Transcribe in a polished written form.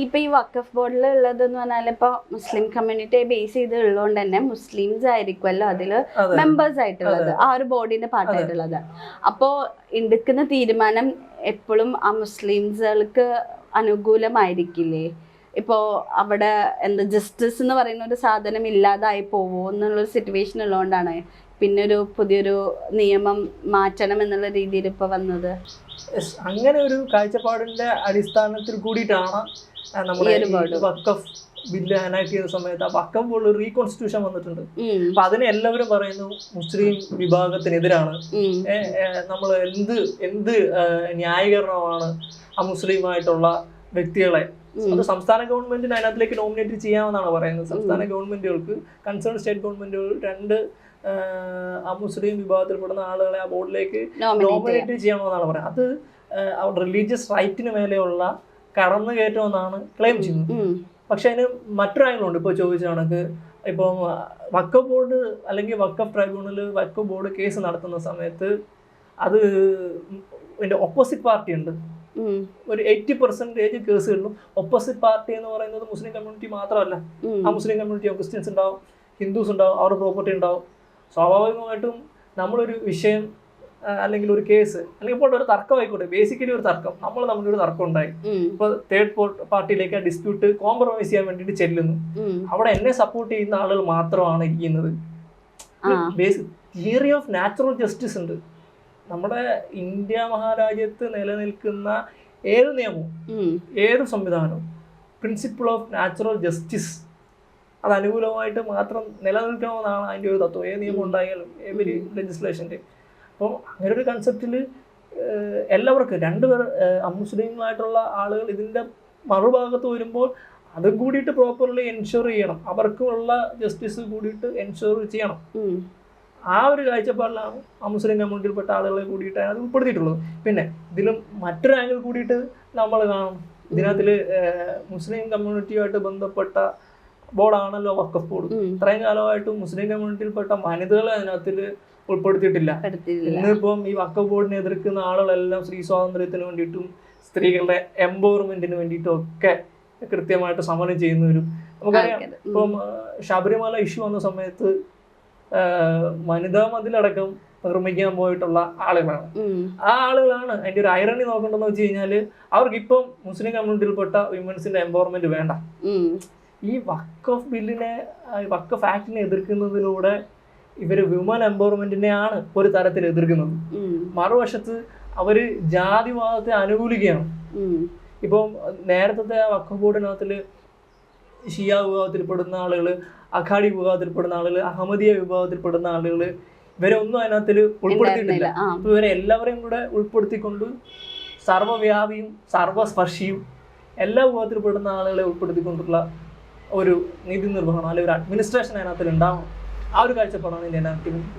ഇപ്പൊ ഈ വഖഫ് ബോർഡിൽ ഉള്ളതെന്ന് പറഞ്ഞാൽ ഇപ്പൊ മുസ്ലിം കമ്മ്യൂണിറ്റിയെ ബേസ് ചെയ്തുള്ളതുകൊണ്ട് തന്നെ മുസ്ലിംസ് ആയിരിക്കുമല്ലോ അതില് മെമ്പേഴ്സ് ആയിട്ടുള്ളത്, ആ ഒരു ബോർഡിന്റെ പാർട്ടായിട്ടുള്ളത്. അപ്പോ എടുക്കുന്ന തീരുമാനം എപ്പോഴും ആ മുസ്ലിംസുകൾക്ക് അനുകൂലമായിരിക്കില്ലേ? ഇപ്പോ അവിടെ എന്താ ജസ്റ്റിസ് എന്ന് പറയുന്ന ഒരു സാധനം ഇല്ലാതായി പോവോ എന്നുള്ളൊരു സിറ്റുവേഷൻ ഉള്ളതുകൊണ്ടാണ് പിന്നെ ഒരു പുതിയൊരു നിയമം മാറ്റണം എന്നുള്ള രീതിയിൽ ഇപ്പൊ വന്നത്. അങ്ങനെ ഒരു കാഴ്ചപ്പാടിന്റെ അടിസ്ഥാനത്തിൽ കൂടിയിട്ടാണ് നമ്മുടെ വഖഫ് ബില്ല് അനാക്ട് ചെയ്ത സമയത്ത് ആ വഖഫ് ബോർഡ് റീകോൺസ്റ്റിറ്റ്യൂഷൻ വന്നിട്ടുണ്ട്. അപ്പൊ അതിനെ എല്ലാവരും പറയുന്നു മുസ്ലിം വിഭാഗത്തിനെതിരാണ്, നമ്മൾ എന്ത് ന്യായീകരണമാണ് ആ മുസ്ലിമായിട്ടുള്ള വ്യക്തികളെ അത് സംസ്ഥാന ഗവൺമെന്റിന് അതിനകത്തിലേക്ക് നോമിനേറ്റ് ചെയ്യാമെന്നാണ് പറയുന്നത്. സംസ്ഥാന ഗവൺമെന്റുകൾക്ക്, കൺസേൺ സ്റ്റേറ്റ് ഗവൺമെന്റുകൾ 2 മുസ്ലിം വിഭാഗത്തിൽപ്പെടുന്ന ആളുകളെ ആ ബോർഡിലേക്ക് നോമിനേറ്റ് ചെയ്യണമെന്നാണ് പറയുന്നത്. അത് റിലീജിയസ് റൈറ്റിന് മേലെയുള്ള കടന്നുകയറ്റമെന്നാണ് ക്ലെയിം ചെയ്യുന്നത്. പക്ഷെ അതിന് മറ്റൊരു ആംഗിളുണ്ട്. ഇപ്പോൾ ചോദിച്ച കണക്ക് ഇപ്പം വഖഫ് ബോർഡ് അല്ലെങ്കിൽ വഖഫ് ട്രൈബ്യൂണൽ വഖഫ് ബോർഡ് കേസ് നടത്തുന്ന സമയത്ത് അത് അതിൻ്റെ ഓപ്പോസിറ്റ് പാർട്ടി ഉണ്ട്. ഒരു 80% കേസുകളിലും ഓപ്പോസിറ്റ് പാർട്ടി എന്ന് പറയുന്നത് മുസ്ലിം കമ്മ്യൂണിറ്റി മാത്രമല്ല. ആ മുസ്ലിം കമ്മ്യൂണിറ്റി ക്രിസ്ത്യൻസ് ഉണ്ടാവും, ഹിന്ദുസ് ഉണ്ടാവും, അവരുടെ പ്രോപ്പർട്ടി ഉണ്ടാവും. സ്വാഭാവികമായിട്ടും നമ്മളൊരു വിഷയം അല്ലെങ്കിൽ ഒരു കേസ് അല്ലെങ്കിൽ ഇപ്പോൾ ഒരു തർക്കം ആയിക്കോട്ടെ, ബേസിക്കലി ഒരു തർക്കം, നമ്മൾ തമ്മിലൊരു തർക്കം ഉണ്ടായി, ഇപ്പൊ തേർഡ് പാർട്ടിയിലേക്ക് ആ ഡിസ്പ്യൂട്ട് കോംപ്രമൈസ് ചെയ്യാൻ വേണ്ടിയിട്ട് ചെല്ലുന്നു. അവിടെ എന്നെ സപ്പോർട്ട് ചെയ്യുന്ന ആളുകൾ മാത്രമാണ് ഇരിക്കുന്നത്. തിയറി ഓഫ് നാച്ചുറൽ ജസ്റ്റിസ് ഉണ്ട്. നമ്മുടെ ഇന്ത്യ മഹാരാജ്യത്ത് നിലനിൽക്കുന്ന ഏത് നിയമവും ഏത് സംവിധാനവും പ്രിൻസിപ്പിൾ ഓഫ് നാച്ചുറൽ ജസ്റ്റിസ് അത് അനുകൂലമായിട്ട് മാത്രം നിലനിൽക്കണമെന്നാണ് അതിൻ്റെ ഒരു തത്വം. ഏത് നിയമം ഉണ്ടായാലും എവരി ലെജിസ്ലേഷൻ്റെ. അപ്പം അങ്ങനെ ഒരു കൺസെപ്റ്റിൽ എല്ലാവർക്കും 2 പേർ അമുസ്ലിങ്ങളായിട്ടുള്ള ആളുകൾ ഇതിൻ്റെ മറുഭാഗത്ത് വരുമ്പോൾ അതും കൂടിയിട്ട് പ്രോപ്പർലി എൻഷുർ ചെയ്യണം, അവർക്കുള്ള ജസ്റ്റിസ് കൂടിയിട്ട് എൻഷുർ ചെയ്യണം. ആ ഒരു കാഴ്ചപ്പാടിലാണ് മുസ്ലിം കമ്മ്യൂണിറ്റിയിൽപ്പെട്ട ആളുകളെ കൂടിയിട്ട് അത് ഉൾപ്പെടുത്തിയിട്ടുള്ളത്. പിന്നെ ഇതിലും മറ്റൊരു ആംഗിൾ കൂടിയിട്ട് നമ്മൾ കാണും. ഇതിനകത്തിൽ മുസ്ലിം കമ്മ്യൂണിറ്റിയുമായിട്ട് ബന്ധപ്പെട്ട ബോർഡാണല്ലോ വഖഫ് ബോർഡ്. ഇത്രയും കാലമായിട്ടും മുസ്ലിം കമ്മ്യൂണിറ്റിയിൽപ്പെട്ട വനിതകളെ അതിനകത്തിൽ ഉൾപ്പെടുത്തിയിട്ടില്ല. ഇന്നിപ്പം ഈ വഖഫ് ബോർഡിനെ എതിർക്കുന്ന ആളുകളെല്ലാം സ്ത്രീ സ്വാതന്ത്ര്യത്തിന് വേണ്ടിയിട്ടും സ്ത്രീകളുടെ എംപവർമെന്റിന് വേണ്ടിയിട്ടും ഒക്കെ കൃത്യമായിട്ട് സമരം ചെയ്യുന്നവരും നമുക്കറിയാം. ഇപ്പം ശബരിമല ഇഷ്യൂ വന്ന സമയത്ത് വനിതാ മതിലടക്കം നിർമ്മിക്കാൻ പോയിട്ടുള്ള ആളുകളാണ്. ആ ആളുകളാണ് അതിന്റെ ഒരു ഐറണി നോക്കേണ്ടതെന്ന് വെച്ച് കഴിഞ്ഞാൽ അവർക്കിപ്പം മുസ്ലിം കമ്മ്യൂണിറ്റിയിൽപ്പെട്ട വിമൻസിന്റെ എംപവർമെന്റ് വേണ്ട. ഈ വഖഫ് ബില്ലിനെ, വഖഫ് ആക്ടിനെ എതിർക്കുന്നതിലൂടെ ഇവര് വിമൻ എംപവർമെന്റിനെയാണ് ഒരു തരത്തിൽ എതിർക്കുന്നത്. മറുവശത്ത് അവര് ജാതിവാദത്തെ അനുകൂലിക്കുകയാണ്. ഇപ്പം നേരത്തെ വഖഫ് ബോർഡിനകത്തില് ഷിയ വിഭാഗത്തിൽപ്പെടുന്ന ആളുകൾ, അഖാഡി വിഭാഗത്തിൽപ്പെടുന്ന ആളുകൾ, അഹമ്മദിയ വിഭാഗത്തിൽപ്പെടുന്ന ആളുകൾ, ഇവരെ ഒന്നും അതിനകത്തിൽ ഉൾപ്പെടുത്തിയിട്ടില്ല. അപ്പൊ ഇവരെ എല്ലാവരെയും കൂടെ ഉൾപ്പെടുത്തിക്കൊണ്ട് സർവ്വവ്യാപിയും സർവസ്പർശിയും എല്ലാ വിഭാഗത്തിൽപ്പെടുന്ന ആളുകളെ ഉൾപ്പെടുത്തിക്കൊണ്ടുള്ള ഒരു നീതി നിർവഹണം അല്ലെങ്കിൽ ഒരു അഡ്മിനിസ്ട്രേഷൻ അതിനകത്തിൽ ഉണ്ടാവണം. ആ ഒരു കാഴ്ചപ്പാടാണ് ഇന്ത്യൻ ആക്ടിവിറ്റി.